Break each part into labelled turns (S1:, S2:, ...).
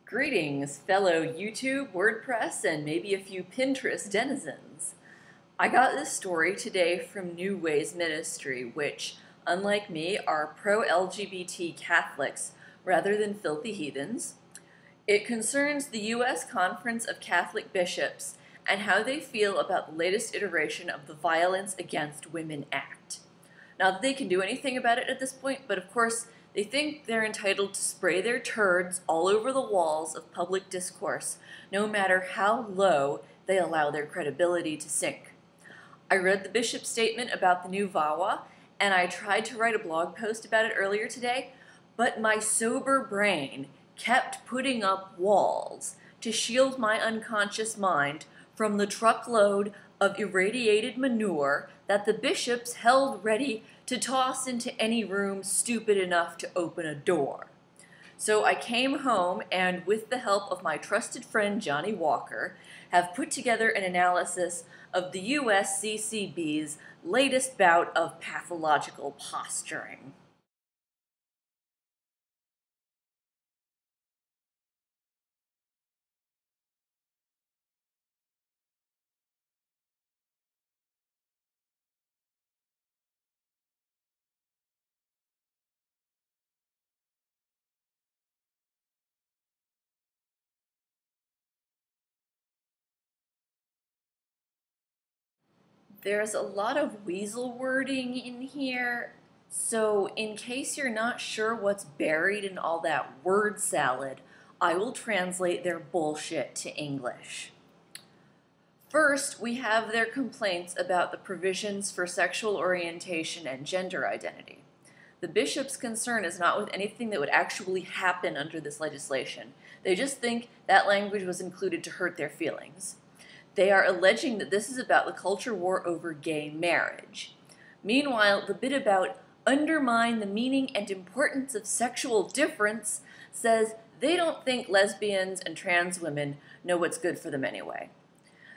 S1: Greetings, fellow YouTube, WordPress, and maybe a few Pinterest denizens. I got this story today from New Ways Ministry, which, unlike me, are pro-LGBT Catholics rather than filthy heathens. It concerns the U.S. Conference of Catholic Bishops and how they feel about the latest iteration of the Violence Against Women Act. Not that they can do anything about it at this point, but of course, they think they're entitled to spray their turds all over the walls of public discourse, no matter how low they allow their credibility to sink. I read the bishop's statement about the new VAWA, and I tried to write a blog post about it earlier today, but my sober brain kept putting up walls to shield my unconscious mind from the truckload of irradiated manure that the bishops held ready to toss into any room stupid enough to open a door. So I came home and, with the help of my trusted friend Johnny Walker, have put together an analysis of the USCCB's latest bout of pathological posturing. There's a lot of weasel wording in here, so in case you're not sure what's buried in all that word salad, I will translate their bullshit to English. First, we have their complaints about the provisions for sexual orientation and gender identity. The bishop's concern is not with anything that would actually happen under this legislation. They just think that language was included to hurt their feelings. They are alleging that this is about the culture war over gay marriage. Meanwhile, the bit about undermine the meaning and importance of sexual difference says they don't think lesbians and trans women know what's good for them anyway.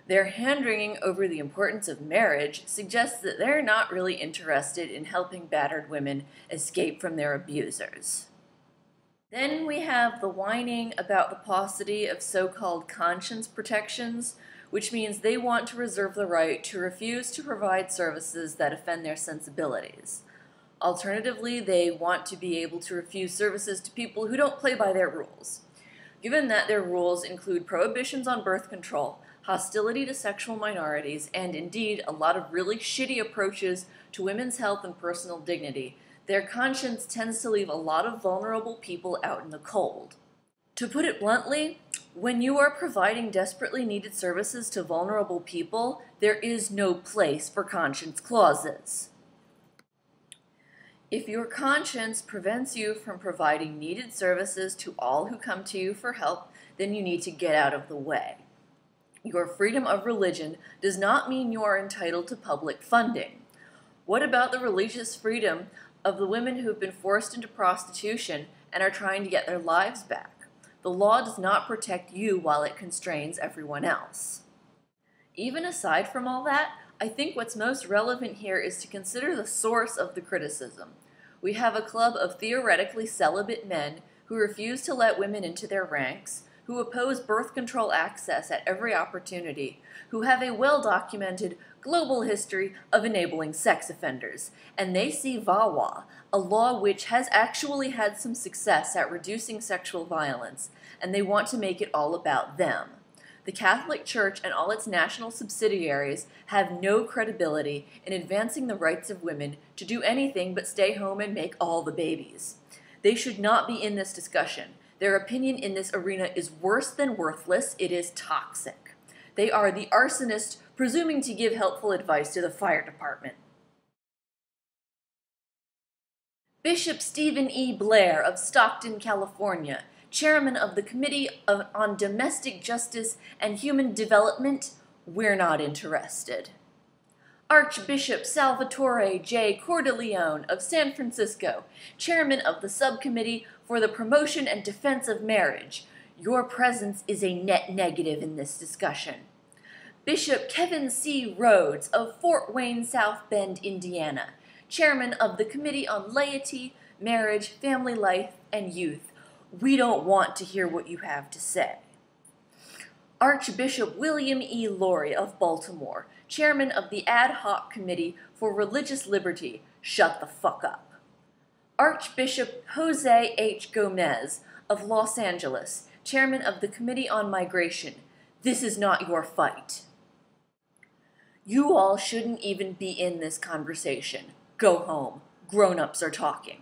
S1: Their hand-wringing over the importance of marriage suggests that they're not really interested in helping battered women escape from their abusers. Then we have the whining about the paucity of so-called conscience protections, which means they want to reserve the right to refuse to provide services that offend their sensibilities. Alternatively, they want to be able to refuse services to people who don't play by their rules. Given that their rules include prohibitions on birth control, hostility to sexual minorities, and indeed a lot of really shitty approaches to women's health and personal dignity, their conscience tends to leave a lot of vulnerable people out in the cold. To put it bluntly, when you are providing desperately needed services to vulnerable people, there is no place for conscience clauses. If your conscience prevents you from providing needed services to all who come to you for help, then you need to get out of the way. Your freedom of religion does not mean you are entitled to public funding. What about the religious freedom of the women who have been forced into prostitution and are trying to get their lives back? The law does not protect you while it constrains everyone else. Even aside from all that, I think what's most relevant here is to consider the source of the criticism. We have a club of theoretically celibate men who refuse to let women into their ranks, who oppose birth control access at every opportunity, who have a well-documented global history of enabling sex offenders, and they see VAWA, a law which has actually had some success at reducing sexual violence, and they want to make it all about them. The Catholic Church and all its national subsidiaries have no credibility in advancing the rights of women to do anything but stay home and make all the babies. They should not be in this discussion. Their opinion in this arena is worse than worthless. It is toxic. They are the arsonist presuming to give helpful advice to the fire department. Bishop Stephen E. Blair of Stockton, California, chairman of the Committee on Domestic Justice and Human Development, we're not interested. Archbishop Salvatore J. Cordeleone of San Francisco, chairman of the Subcommittee for the Promotion and Defense of Marriage, your presence is a net negative in this discussion. Bishop Kevin C. Rhodes of Fort Wayne, South Bend, Indiana, chairman of the Committee on Laity, Marriage, Family Life, and Youth, We don't want to hear what you have to say. Archbishop William E. Laurie of Baltimore, chairman of the Ad Hoc Committee for Religious Liberty, shut the fuck up. Archbishop Jose H. Gomez of Los Angeles, chairman of the Committee on Migration, this is not your fight. You all shouldn't even be in this conversation. Go home. Grown-ups are talking.